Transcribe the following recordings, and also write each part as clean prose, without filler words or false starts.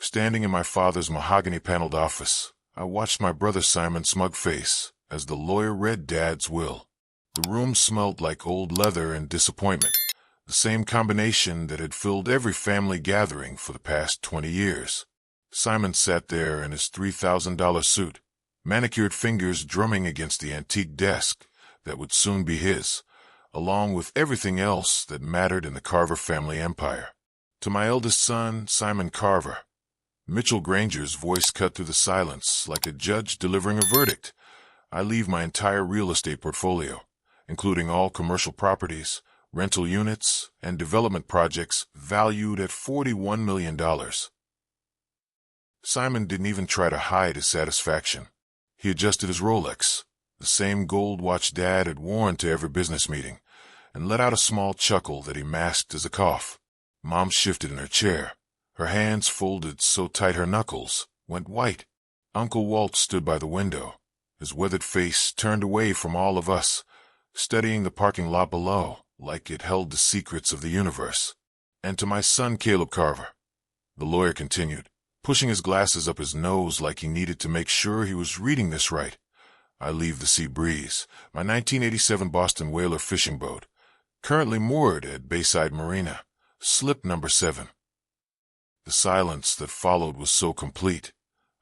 Standing in my father's mahogany-paneled office, I watched my brother Simon's smug face as the lawyer read Dad's will. The room smelled like old leather and disappointment, the same combination that had filled every family gathering for the past 20 years. Simon sat there in his $3,000 suit, manicured fingers drumming against the antique desk that would soon be his, along with everything else that mattered in the Carver family empire. To my eldest son, Simon Carver, Mitchell Granger's voice cut through the silence like a judge delivering a verdict. I leave my entire real estate portfolio, including all commercial properties, rental units, and development projects valued at $41 million. Simon didn't even try to hide his satisfaction. He adjusted his Rolex, the same gold watch Dad had worn to every business meeting, and let out a small chuckle that he masked as a cough. Mom shifted in her chair. Her hands folded so tight her knuckles went white. Uncle Walt stood by the window, his weathered face turned away from all of us, studying the parking lot below like it held the secrets of the universe. And to my son Caleb Carver, the lawyer continued, pushing his glasses up his nose like he needed to make sure he was reading this right. I leave the Sea Breeze, my 1987 Boston Whaler fishing boat, currently moored at Bayside Marina, slip number 7. The silence that followed was so complete,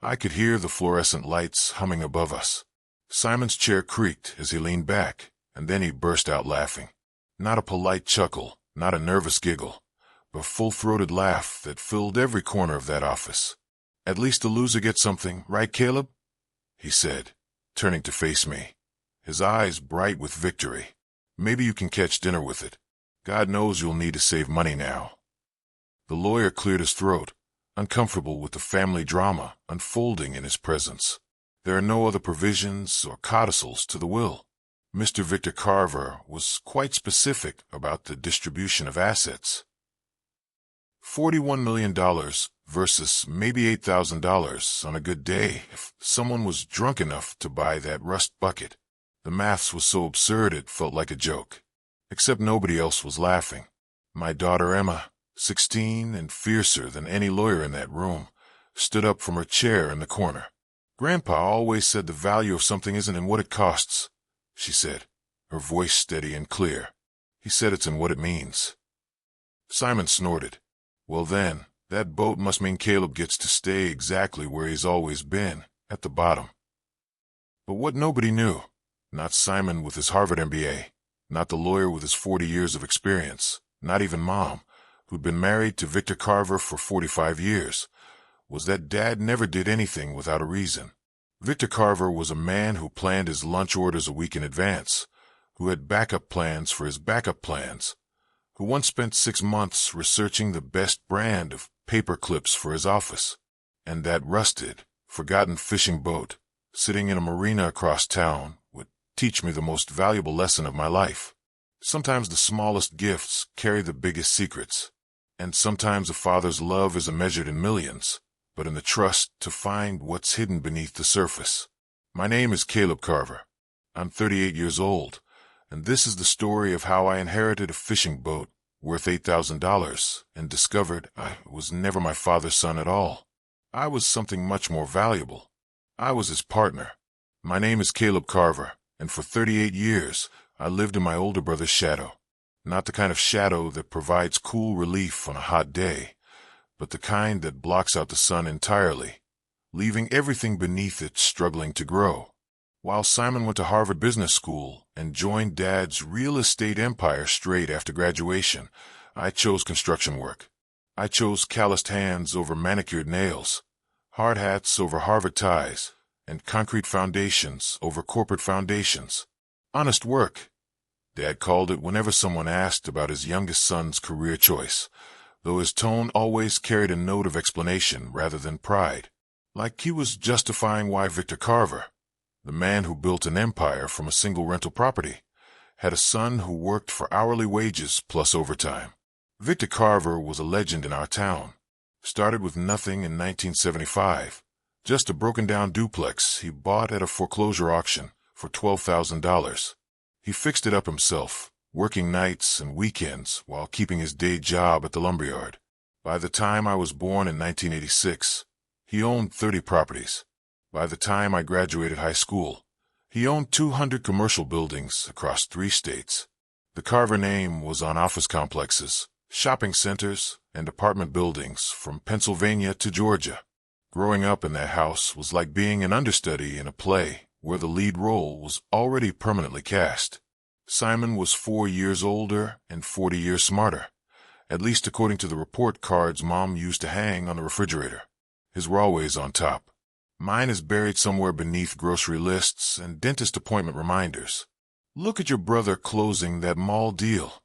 I could hear the fluorescent lights humming above us. Simon's chair creaked as he leaned back, and then he burst out laughing. Not a polite chuckle, not a nervous giggle, but a full-throated laugh that filled every corner of that office. "At least the loser gets something, right, Caleb?" he said, turning to face me, his eyes bright with victory. "Maybe you can catch dinner with it. God knows you'll need to save money now." The lawyer cleared his throat, uncomfortable with the family drama unfolding in his presence. There are no other provisions or codicils to the will. Mr. Victor Carver was quite specific about the distribution of assets. $41 million versus maybe $8,000 on a good day if someone was drunk enough to buy that rust bucket. The maths was so absurd it felt like a joke. Except nobody else was laughing. My daughter Emma, 16 and fiercer than any lawyer in that room, stood up from her chair in the corner. "Grandpa always said the value of something isn't in what it costs," she said, her voice steady and clear. "He said it's in what it means." Simon snorted. "Well then, that boat must mean Caleb gets to stay exactly where he's always been, at the bottom." But what nobody knew, not Simon with his Harvard MBA, not the lawyer with his 40 years of experience, not even Mom, who'd been married to Victor Carver for 45 years, was that Dad never did anything without a reason. Victor Carver was a man who planned his lunch orders a week in advance, who had backup plans for his backup plans, who once spent 6 months researching the best brand of paper clips for his office, and that rusted, forgotten fishing boat, sitting in a marina across town, would teach me the most valuable lesson of my life. Sometimes the smallest gifts carry the biggest secrets, and sometimes a father's love isn't measured in millions, but in the trust to find what's hidden beneath the surface. My name is Caleb Carver. I'm 38 years old, and this is the story of how I inherited a fishing boat worth $8,000 and discovered I was never my father's son at all. I was something much more valuable. I was his partner. My name is Caleb Carver, and for 38 years, I lived in my older brother's shadow. Not the kind of shadow that provides cool relief on a hot day, but the kind that blocks out the sun entirely, leaving everything beneath it struggling to grow. While Simon went to Harvard Business School and joined Dad's real estate empire straight after graduation, I chose construction work. I chose calloused hands over manicured nails, hard hats over Harvard ties, and concrete foundations over corporate foundations. Honest work, Dad called it whenever someone asked about his youngest son's career choice, though his tone always carried a note of explanation rather than pride, like he was justifying why Victor Carver, the man who built an empire from a single rental property, had a son who worked for hourly wages plus overtime. Victor Carver was a legend in our town. Started with nothing in 1975, just a broken-down duplex he bought at a foreclosure auction for $12,000. He fixed it up himself, working nights and weekends while keeping his day job at the lumberyard. By the time I was born in 1986, he owned 30 properties. By the time I graduated high school, he owned 200 commercial buildings across 3 states. The Carver name was on office complexes, shopping centers, and apartment buildings from Pennsylvania to Georgia. Growing up in that house was like being an understudy in a play where the lead role was already permanently cast. Simon was 4 years older and 40 years smarter, at least according to the report cards Mom used to hang on the refrigerator. His were always on top. Mine is buried somewhere beneath grocery lists and dentist appointment reminders. "Look at your brother closing that mall deal,"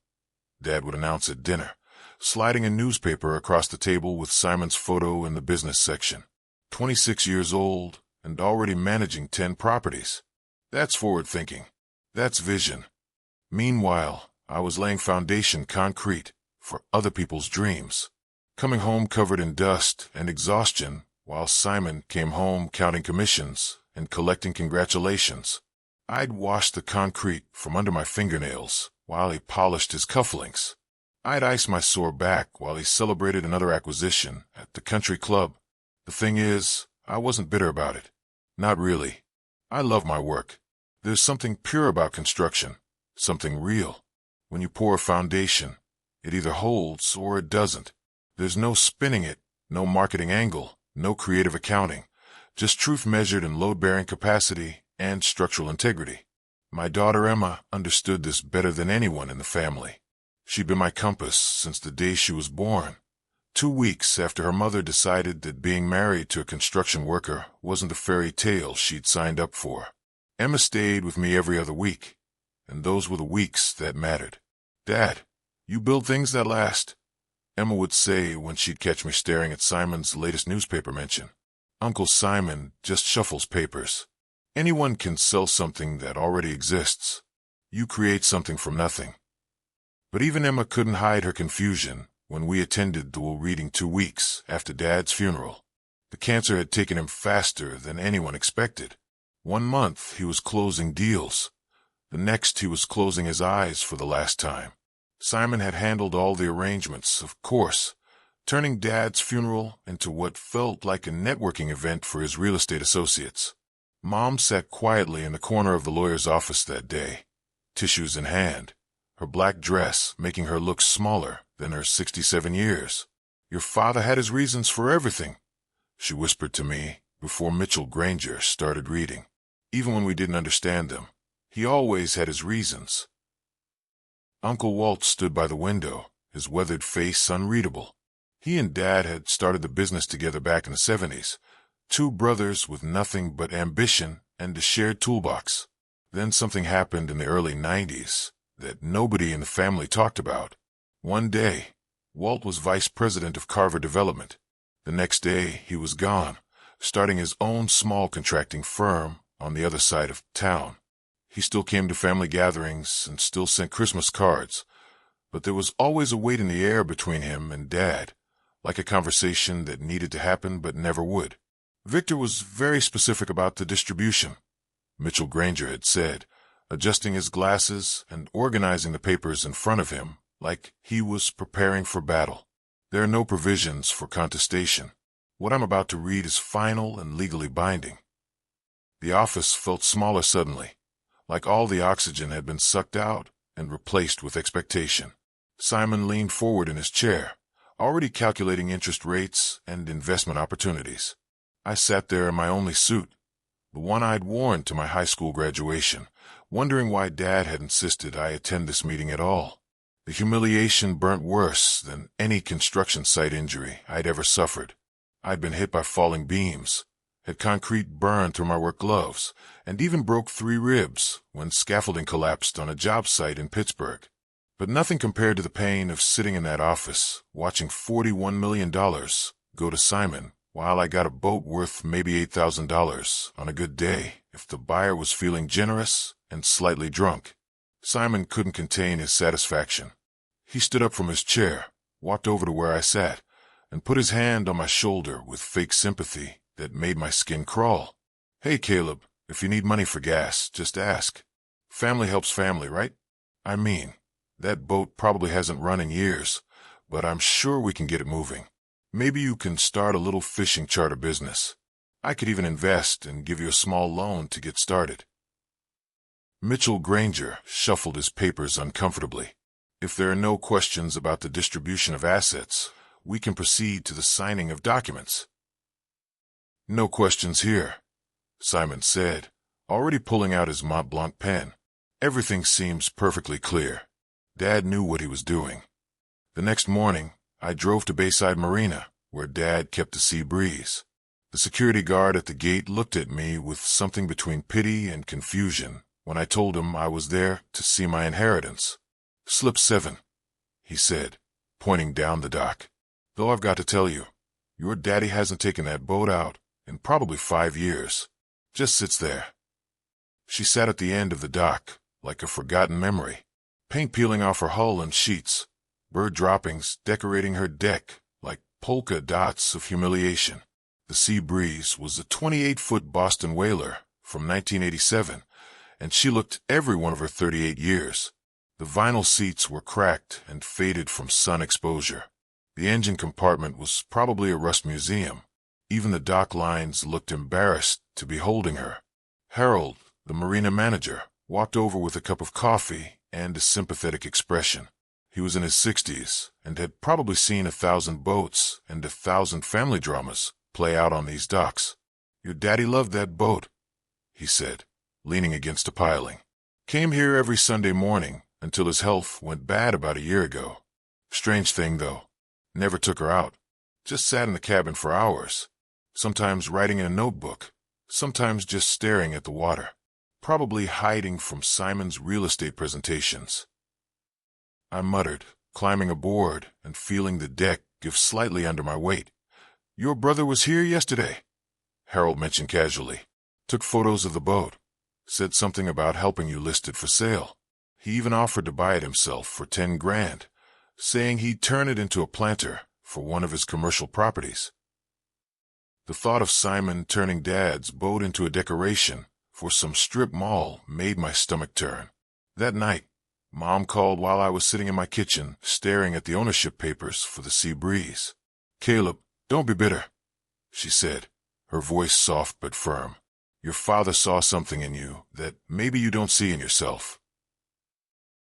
Dad would announce at dinner, sliding a newspaper across the table with Simon's photo in the business section. 26 years old and already managing 10 properties. That's forward thinking. That's vision. Meanwhile, I was laying foundation concrete for other people's dreams, coming home covered in dust and exhaustion, while Simon came home counting commissions and collecting congratulations. I'd wash the concrete from under my fingernails while he polished his cufflinks. I'd ice my sore back while he celebrated another acquisition at the country club. The thing is, I wasn't bitter about it. Not really. I love my work. There's something pure about construction, something real. When you pour a foundation, it either holds or it doesn't. There's no spinning it, no marketing angle, no creative accounting, just truth measured in load-bearing capacity and structural integrity. My daughter Emma understood this better than anyone in the family. She'd been my compass since the day she was born. 2 weeks after her mother decided that being married to a construction worker wasn't the fairy tale she'd signed up for. Emma stayed with me every other week, and those were the weeks that mattered. "Dad, you build things that last," Emma would say when she'd catch me staring at Simon's latest newspaper mention. "Uncle Simon just shuffles papers. Anyone can sell something that already exists. You create something from nothing." But even Emma couldn't hide her confusion when we attended the reading 2 weeks after Dad's funeral. The cancer had taken him faster than anyone expected. 1 month he was closing deals. The next he was closing his eyes for the last time. Simon had handled all the arrangements, of course, turning Dad's funeral into what felt like a networking event for his real estate associates. Mom sat quietly in the corner of the lawyer's office that day, tissues in hand, her black dress making her look smaller than her 67 years. "Your father had his reasons for everything," she whispered to me before Mitchell Granger started reading. Even when we didn't understand them, he always had his reasons. Uncle Walt stood by the window, his weathered face unreadable. He and Dad had started the business together back in the 70s, 2 brothers with nothing but ambition and a shared toolbox. Then something happened in the early 90s that nobody in the family talked about. One day, Walt was vice president of Carver Development. The next day, he was gone, starting his own small contracting firm on the other side of town. He still came to family gatherings and still sent Christmas cards, but there was always a weight in the air between him and Dad, like a conversation that needed to happen but never would. Victor was very specific about the distribution, Mitchell Granger had said, adjusting his glasses and organizing the papers in front of him like he was preparing for battle. There are no provisions for contestation. What I'm about to read is final and legally binding. The office felt smaller suddenly, like all the oxygen had been sucked out and replaced with expectation. Simon leaned forward in his chair, already calculating interest rates and investment opportunities. I sat there in my only suit, the one I'd worn to my high school graduation, wondering why Dad had insisted I attend this meeting at all. The humiliation burnt worse than any construction site injury I'd ever suffered. I'd been hit by falling beams, had concrete burned through my work gloves, and even broke 3 ribs when scaffolding collapsed on a job site in Pittsburgh. But nothing compared to the pain of sitting in that office, watching $41 million go to Simon, while I got a boat worth maybe $8,000 on a good day if the buyer was feeling generous and slightly drunk. Simon couldn't contain his satisfaction. He stood up from his chair, walked over to where I sat, and put his hand on my shoulder with fake sympathy that made my skin crawl. "Hey, Caleb, if you need money for gas, just ask. Family helps family, right? I mean, that boat probably hasn't run in years, but I'm sure we can get it moving." Maybe you can start a little fishing charter business. I could even invest and give you a small loan to get started." Mitchell Granger shuffled his papers uncomfortably. "If there are no questions about the distribution of assets, we can proceed to the signing of documents." "No questions here," Simon said, already pulling out his Mont Blanc pen. "Everything seems perfectly clear. Dad knew what he was doing." The next morning, I drove to Bayside Marina, where Dad kept the Sea Breeze. The security guard at the gate looked at me with something between pity and confusion when I told him I was there to see my inheritance. "Slip 7, he said, pointing down the dock. "Though I've got to tell you, your daddy hasn't taken that boat out in probably 5 years. Just sits there." She sat at the end of the dock, like a forgotten memory. Paint peeling off her hull and sheets, bird droppings decorating her deck like polka dots of humiliation. The Sea Breeze was a 28-foot Boston whaler from 1987, and she looked every one of her 38 years. The vinyl seats were cracked and faded from sun exposure. The engine compartment was probably a rust museum. Even the dock lines looked embarrassed to be holding her. Harold, the marina manager, walked over with a cup of coffee and a sympathetic expression. He was in his 60s and had probably seen 1,000 boats and 1,000 family dramas play out on these docks. "Your daddy loved that boat," he said, leaning against a piling. "Came here every Sunday morning until his health went bad about a year ago. Strange thing, though. Never took her out. Just sat in the cabin for hours, sometimes writing in a notebook, sometimes just staring at the water, probably hiding from Simon's real estate presentations." I muttered, climbing aboard and feeling the deck give slightly under my weight. "Your brother was here yesterday," Harold mentioned casually. "Took photos of the boat. Said something about helping you list it for sale. He even offered to buy it himself for 10 grand, saying he'd turn it into a planter for one of his commercial properties." The thought of Simon turning Dad's boat into a decoration for some strip mall made my stomach turn. That night, Mom called while I was sitting in my kitchen staring at the ownership papers for the Sea Breeze. "Caleb, don't be bitter," she said, her voice soft but firm. "Your father saw something in you that maybe you don't see in yourself."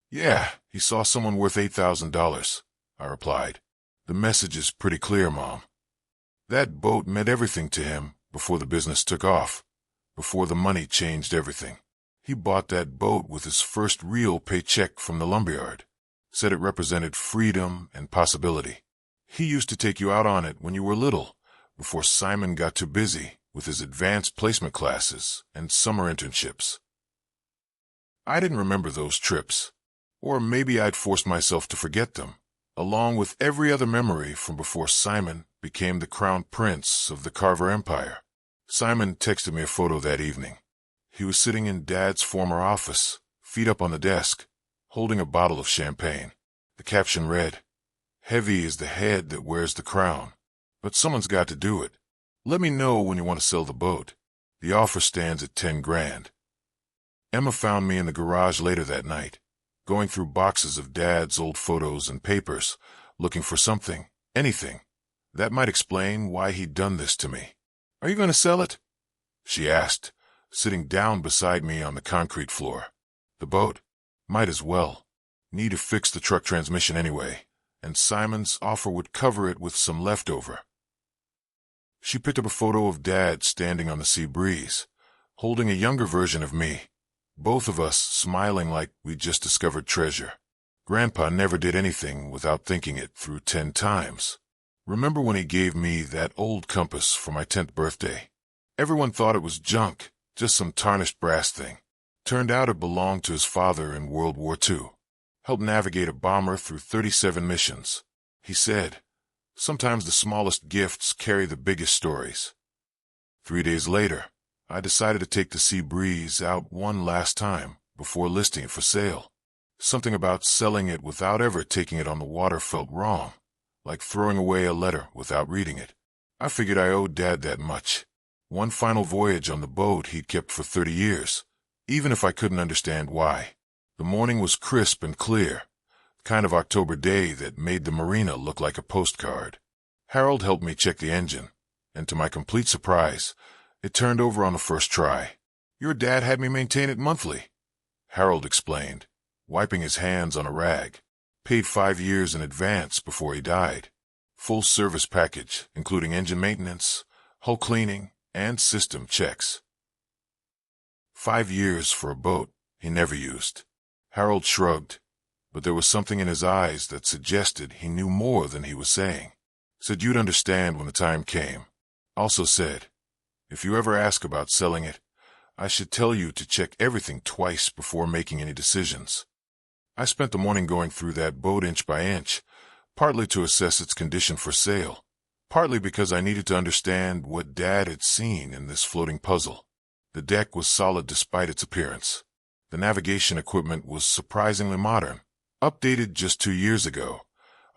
"Yeah, he saw someone worth $8,000, I replied. "The message is pretty clear, Mom. That boat meant everything to him before the business took off, before the money changed everything. He bought that boat with his first real paycheck from the lumberyard. Said it represented freedom and possibility. He used to take you out on it when you were little, before Simon got too busy with his advanced placement classes and summer internships." I didn't remember those trips, or maybe I'd forced myself to forget them, along with every other memory from before Simon became the crown prince of the Carver Empire. Simon texted me a photo that evening. He was sitting in Dad's former office, feet up on the desk, holding a bottle of champagne. The caption read, "Heavy is the head that wears the crown, but someone's got to do it. Let me know when you want to sell the boat. The offer stands at 10 grand. Emma found me in the garage later that night, going through boxes of Dad's old photos and papers, looking for something, anything, that might explain why he'd done this to me. "Are you going to sell it?" she asked, sitting down beside me on the concrete floor. "The boat? Might as well. Need to fix the truck transmission anyway, and Simon's offer would cover it with some leftover." She picked up a photo of Dad standing on the Sea Breeze, holding a younger version of me, both of us smiling like we'd just discovered treasure. Grandpa never did anything without thinking it through 10 times. Remember when he gave me that old compass for my 10th birthday? Everyone thought it was junk, just some tarnished brass thing. Turned out it belonged to his father in World War II. Helped navigate a bomber through 37 missions. He said, "Sometimes the smallest gifts carry the biggest stories." 3 days later, I decided to take the Sea Breeze out one last time before listing it for sale. Something about selling it without ever taking it on the water felt wrong, like throwing away a letter without reading it. I figured I owed Dad that much. One final voyage on the boat he'd kept for 30 years, even if I couldn't understand why. The morning was crisp and clear, the kind of October day that made the marina look like a postcard. Harold helped me check the engine, and to my complete surprise, it turned over on the first try. "Your dad had me maintain it monthly," Harold explained, wiping his hands on a rag. "Paid 5 years in advance before he died. Full service package, including engine maintenance, hull cleaning, and system checks." 5 years for a boat he never used. Harold shrugged, but there was something in his eyes that suggested he knew more than he was saying. Said you'd understand when the time came. Also said, if you ever ask about selling it, I should tell you to check everything twice before making any decisions. I spent the morning going through that boat inch by inch, partly to assess its condition for sale, partly because I needed to understand what Dad had seen in this floating puzzle. The deck was solid despite its appearance. The navigation equipment was surprisingly modern, updated just 2 years ago,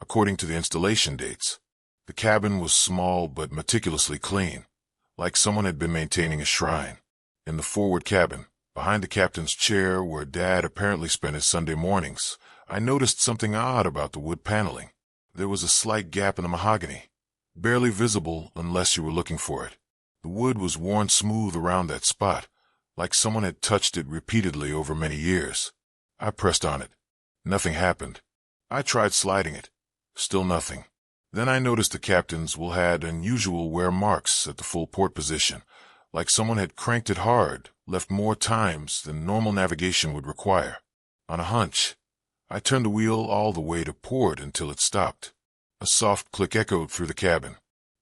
according to the installation dates. The cabin was small but meticulously clean, like someone had been maintaining a shrine. In the forward cabin, behind the captain's chair where Dad apparently spent his Sunday mornings, I noticed something odd about the wood paneling. There was a slight gap in the mahogany, barely visible unless you were looking for it. The wood was worn smooth around that spot, like someone had touched it repeatedly over many years. I pressed on it. Nothing happened. I tried sliding it. Still nothing. Then I noticed the captain's wheel had unusual wear marks at the full port position, like someone had cranked it hard, left more times than normal navigation would require. On a hunch, I turned the wheel all the way to port until it stopped. A soft click echoed through the cabin.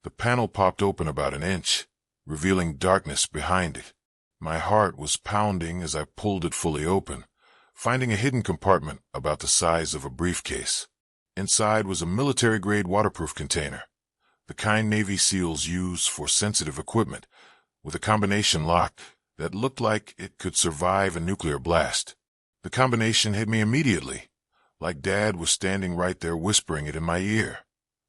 The panel popped open about an inch, revealing darkness behind it. My heart was pounding as I pulled it fully open, finding a hidden compartment about the size of a briefcase. Inside was a military-grade waterproof container, the kind Navy SEALs use for sensitive equipment, with a combination lock that looked like it could survive a nuclear blast. The combination hit me immediately, like Dad was standing right there whispering it in my ear.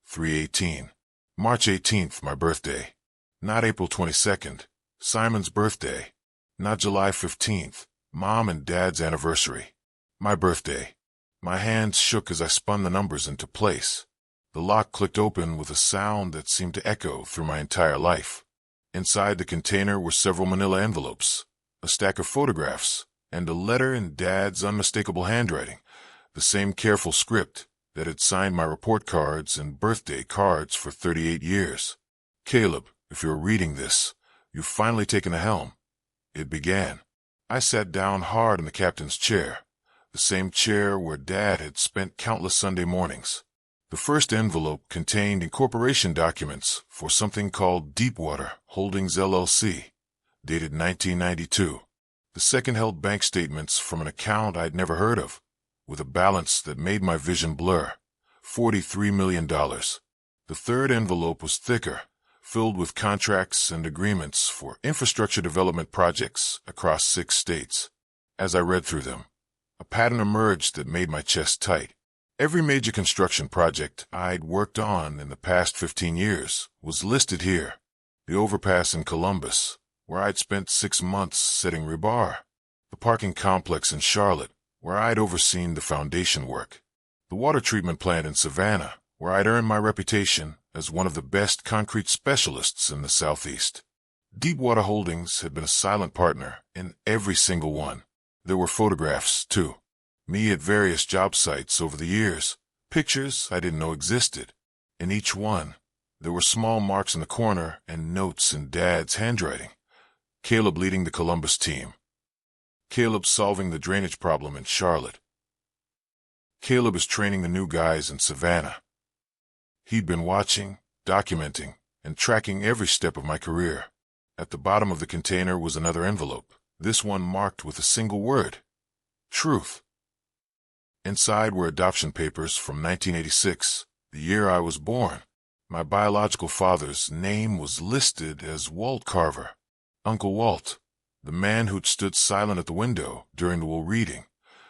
3/18. March 18th, my birthday. Not April 22nd, Simon's birthday. Not July 15th, Mom and Dad's anniversary. My birthday. My hands shook as I spun the numbers into place. The lock clicked open with a sound that seemed to echo through my entire life. Inside the container were several manila envelopes, a stack of photographs, and a letter in Dad's unmistakable handwriting, the same careful script that had signed my report cards and birthday cards for 38 years. "Caleb, if you're reading this, you've finally taken the helm." It began. I sat down hard in the captain's chair, the same chair where Dad had spent countless Sunday mornings. The first envelope contained incorporation documents for something called Deepwater Holdings LLC, dated 1992. The second held bank statements from an account I'd never heard of, with a balance that made my vision blur, $43 million. The third envelope was thicker, filled with contracts and agreements for infrastructure development projects across 6 states. As I read through them, a pattern emerged that made my chest tight. Every major construction project I'd worked on in the past 15 years was listed here. The overpass in Columbus, where I'd spent 6 months setting rebar. The parking complex in Charlotte, where I'd overseen the foundation work. The water treatment plant in Savannah, where I'd earned my reputation as one of the best concrete specialists in the Southeast. Deepwater Holdings had been a silent partner in every single one. There were photographs, too. Me at various job sites over the years, pictures I didn't know existed. In each one, there were small marks in the corner and notes in Dad's handwriting. Caleb leading the Columbus team. Caleb solving the drainage problem in Charlotte. Caleb is training the new guys in Savannah. He'd been watching, documenting, and tracking every step of my career. At the bottom of the container was another envelope, this one marked with a single word: truth. Inside were adoption papers from 1986, the year I was born. My biological father's name was listed as Walt Carver. Uncle Walt, the man who'd stood silent at the window during the will reading,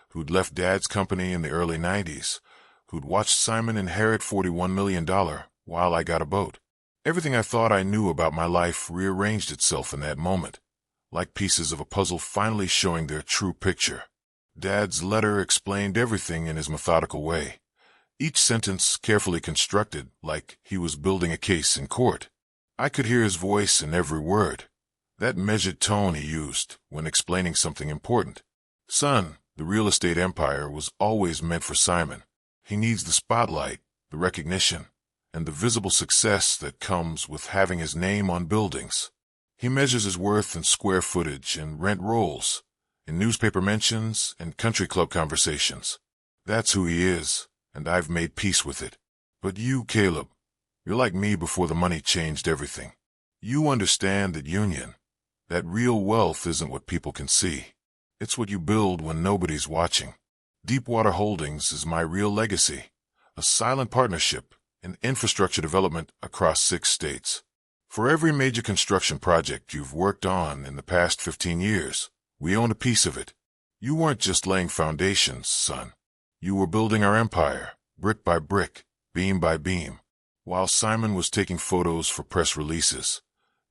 who'd left Dad's company in the early 90s, who'd watched Simon inherit $41 million while I got a boat. Everything I thought I knew about my life rearranged itself in that moment, like pieces of a puzzle finally showing their true picture. Dad's letter explained everything in his methodical way, each sentence carefully constructed like he was building a case in court. I could hear his voice in every word, that measured tone he used when explaining something important. Son, the real estate empire was always meant for Simon. He needs the spotlight, the recognition, and the visible success that comes with having his name on buildings. He measures his worth in square footage and rent rolls, in newspaper mentions and country club conversations. That's who he is, and I've made peace with it. But you, Caleb, you're like me before the money changed everything. You understand that that real wealth isn't what people can see. It's what you build when nobody's watching. Deepwater Holdings is my real legacy, a silent partnership in infrastructure development across 6 states. For every major construction project you've worked on in the past 15 years, we own a piece of it. You weren't just laying foundations, son. You were building our empire, brick by brick, beam by beam. While Simon was taking photos for press releases,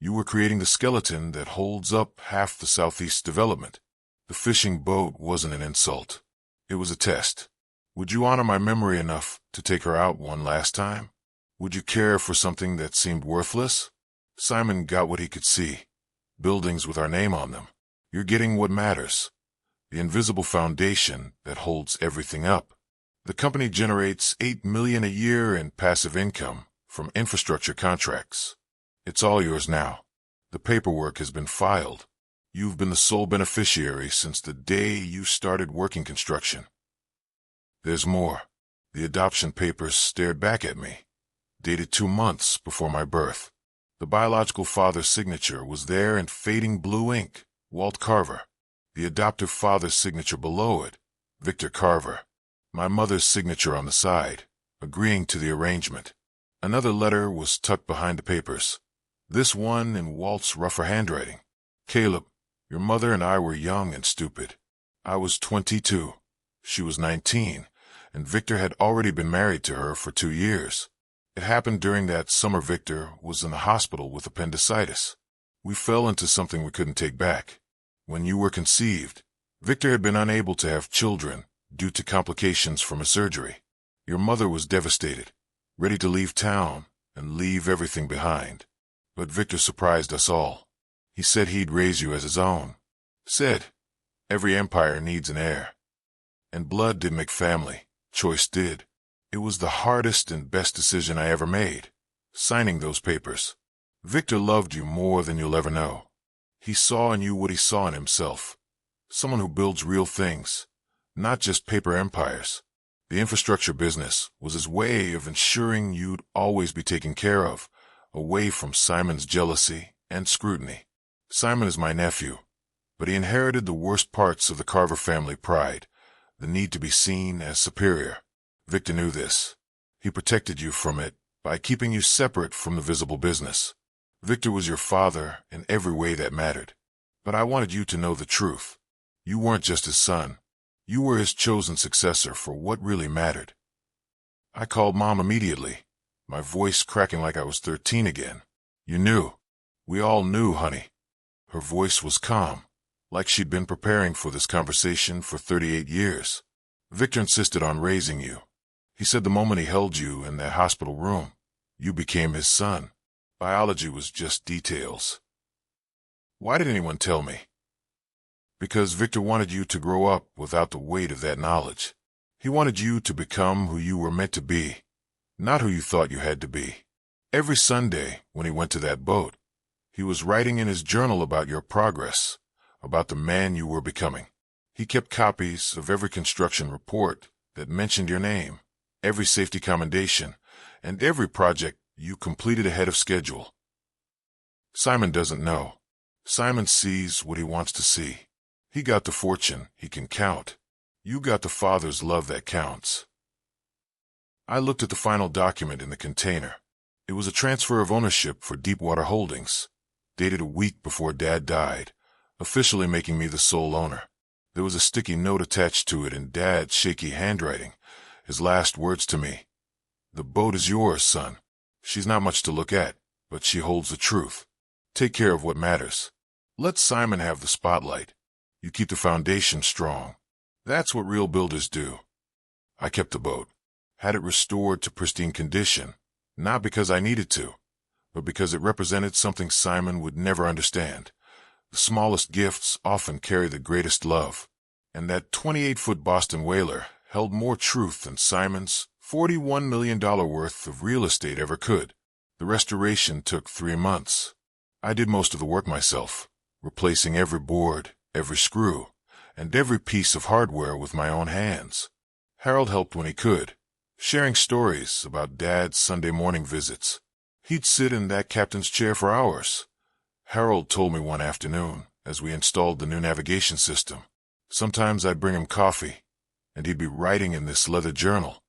you were creating the skeleton that holds up half the Southeast development. The fishing boat wasn't an insult. It was a test. Would you honor my memory enough to take her out one last time? Would you care for something that seemed worthless? Simon got what he could see. Buildings with our name on them. You're getting what matters. The invisible foundation that holds everything up. The company generates $8 million a year in passive income from infrastructure contracts. It's all yours now. The paperwork has been filed. You've been the sole beneficiary since the day you started working construction. There's more. The adoption papers stared back at me, dated 2 months before my birth. The biological father's signature was there in fading blue ink, Walt Carver. The adoptive father's signature below it, Victor Carver. My mother's signature on the side, agreeing to the arrangement. Another letter was tucked behind the papers, this one in Walt's rougher handwriting. Caleb, your mother and I were young and stupid. I was 22. She was 19, and Victor had already been married to her for 2 years. It happened during that summer Victor was in the hospital with appendicitis. We fell into something we couldn't take back. When you were conceived, Victor had been unable to have children due to complications from a surgery. Your mother was devastated, ready to leave town and leave everything behind. But Victor surprised us all. He said he'd raise you as his own. Said, every empire needs an heir. And blood didn't make family, choice did. It was the hardest and best decision I ever made, signing those papers. Victor loved you more than you'll ever know. He saw in you what he saw in himself. Someone who builds real things, not just paper empires. The infrastructure business was his way of ensuring you'd always be taken care of, away from Simon's jealousy and scrutiny. Simon is my nephew, but he inherited the worst parts of the Carver family pride, the need to be seen as superior. Victor knew this. He protected you from it by keeping you separate from the visible business. Victor was your father in every way that mattered. But I wanted you to know the truth. You weren't just his son. You were his chosen successor for what really mattered. I called Mom immediately, my voice cracking like I was 13 again. You knew. We all knew, honey. Her voice was calm, like she'd been preparing for this conversation for 38 years. Victor insisted on raising you. He said the moment he held you in that hospital room, you became his son. Biology was just details. Why did anyone tell me? Because Victor wanted you to grow up without the weight of that knowledge. He wanted you to become who you were meant to be, not who you thought you had to be. Every Sunday, when he went to that boat, he was writing in his journal about your progress, about the man you were becoming. He kept copies of every construction report that mentioned your name, every safety commendation, and every project you completed ahead of schedule. Simon doesn't know. Simon sees what he wants to see. He got the fortune he can count. You got the father's love that counts. I looked at the final document in the container. It was a transfer of ownership for Deepwater Holdings, dated a week before Dad died, officially making me the sole owner. There was a sticky note attached to it in Dad's shaky handwriting, his last words to me. The boat is yours, son. She's not much to look at, but she holds the truth. Take care of what matters. Let Simon have the spotlight. You keep the foundation strong. That's what real builders do. I kept the boat. had it restored to pristine condition, not because I needed to, but because it represented something Simon would never understand. The smallest gifts often carry the greatest love, and that 28-foot Boston whaler held more truth than Simon's $41 million worth of real estate ever could. The restoration took 3 months. I did most of the work myself, replacing every board, every screw, and every piece of hardware with my own hands. Harold helped when he could, sharing stories about Dad's Sunday morning visits. He'd sit in that captain's chair for hours. Harold told me one afternoon, as we installed the new navigation system. Sometimes I'd bring him coffee, and he'd be writing in this leather journal,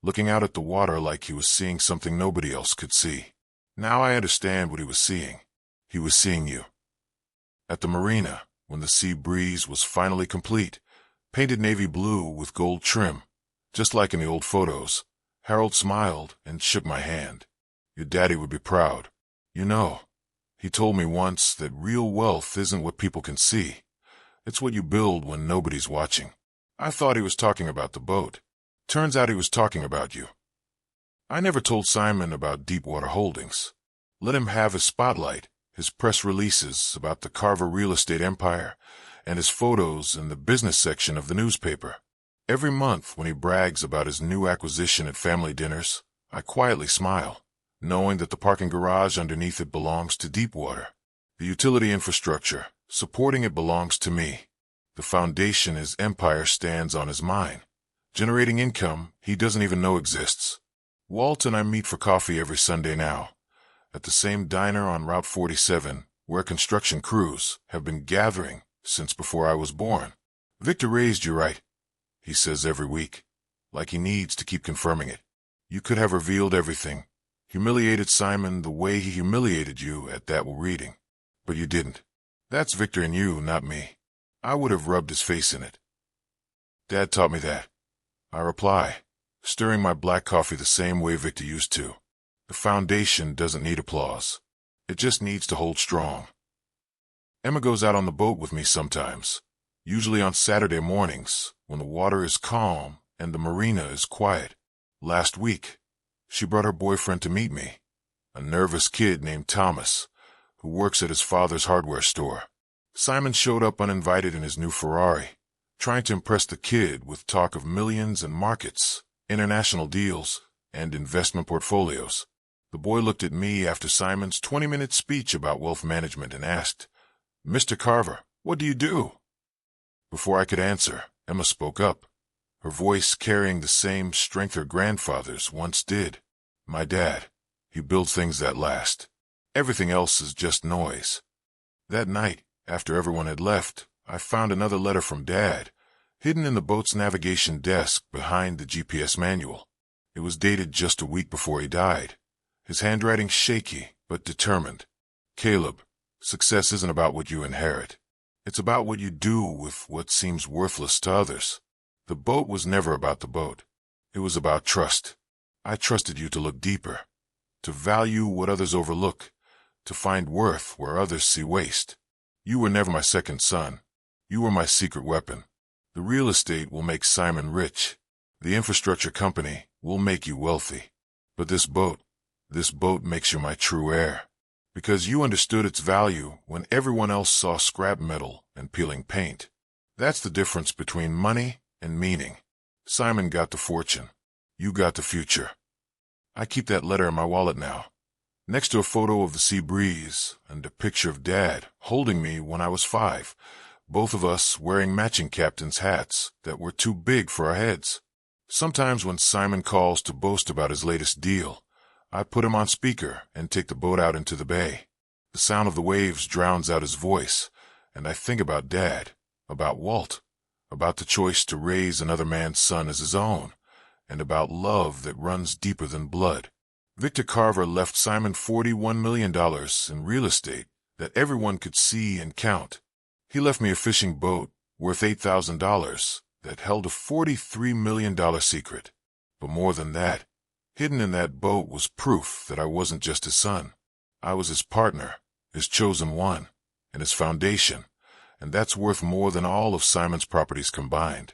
looking out at the water like he was seeing something nobody else could see. Now I understand what he was seeing. He was seeing you. At the marina, when the Sea Breeze was finally complete, painted navy blue with gold trim, just like in the old photos, Harold smiled and shook my hand. Your daddy would be proud. You know, he told me once that real wealth isn't what people can see. It's what you build when nobody's watching. I thought he was talking about the boat. Turns out he was talking about you. I never told Simon about Deepwater Holdings. Let him have his spotlight, his press releases about the Carver real estate empire, and his photos in the business section of the newspaper. Every month when he brags about his new acquisition at family dinners, I quietly smile, knowing that the parking garage underneath it belongs to Deepwater. The utility infrastructure supporting it belongs to me. The foundation his empire stands on is mine, generating income he doesn't even know exists. Walt and I meet for coffee every Sunday now, at the same diner on Route 47, where construction crews have been gathering since before I was born. Victor raised you right, he says every week, like he needs to keep confirming it. You could have revealed everything, humiliated Simon the way he humiliated you at that reading, but you didn't. That's Victor in you, not me. I would have rubbed his face in it. Dad taught me that, I reply, stirring my black coffee the same way Victor used to. The foundation doesn't need applause. It just needs to hold strong. Emma goes out on the boat with me sometimes, usually on Saturday mornings when the water is calm and the marina is quiet. Last week, she brought her boyfriend to meet me, a nervous kid named Thomas, who works at his father's hardware store. Simon showed up uninvited in his new Ferrari, trying to impress the kid with talk of millions and markets, international deals, and investment portfolios. The boy looked at me after Simon's 20-minute speech about wealth management and asked, "Mr. Carver, what do you do?" Before I could answer, Emma spoke up, her voice carrying the same strength her grandfather's once did. "My dad, he builds things that last. Everything else is just noise." That night, after everyone had left, I found another letter from Dad, hidden in the boat's navigation desk behind the GPS manual. It was dated just a week before he died, his handwriting shaky but determined. "Caleb, success isn't about what you inherit. It's about what you do with what seems worthless to others." The boat was never about the boat. It was about trust. I trusted you to look deeper, to value what others overlook, to find worth where others see waste. You were never my second son. You were my secret weapon. The real estate will make Simon rich. The infrastructure company will make you wealthy. But this boat makes you my true heir. Because you understood its value when everyone else saw scrap metal and peeling paint. That's the difference between money and meaning. Simon got the fortune. You got the future. I keep that letter in my wallet now, next to a photo of the Sea Breeze and a picture of Dad holding me when I was 5, both of us wearing matching captain's hats that were too big for our heads. Sometimes when Simon calls to boast about his latest deal, I put him on speaker and take the boat out into the bay. The sound of the waves drowns out his voice, and I think about Dad, about Walt, about the choice to raise another man's son as his own, and about love that runs deeper than blood. Victor Carver left Simon $41 million in real estate that everyone could see and count. He left me a fishing boat worth $8,000 that held a $43 million secret. But more than that, hidden in that boat was proof that I wasn't just his son. I was his partner, his chosen one, and his foundation, and that's worth more than all of Simon's properties combined.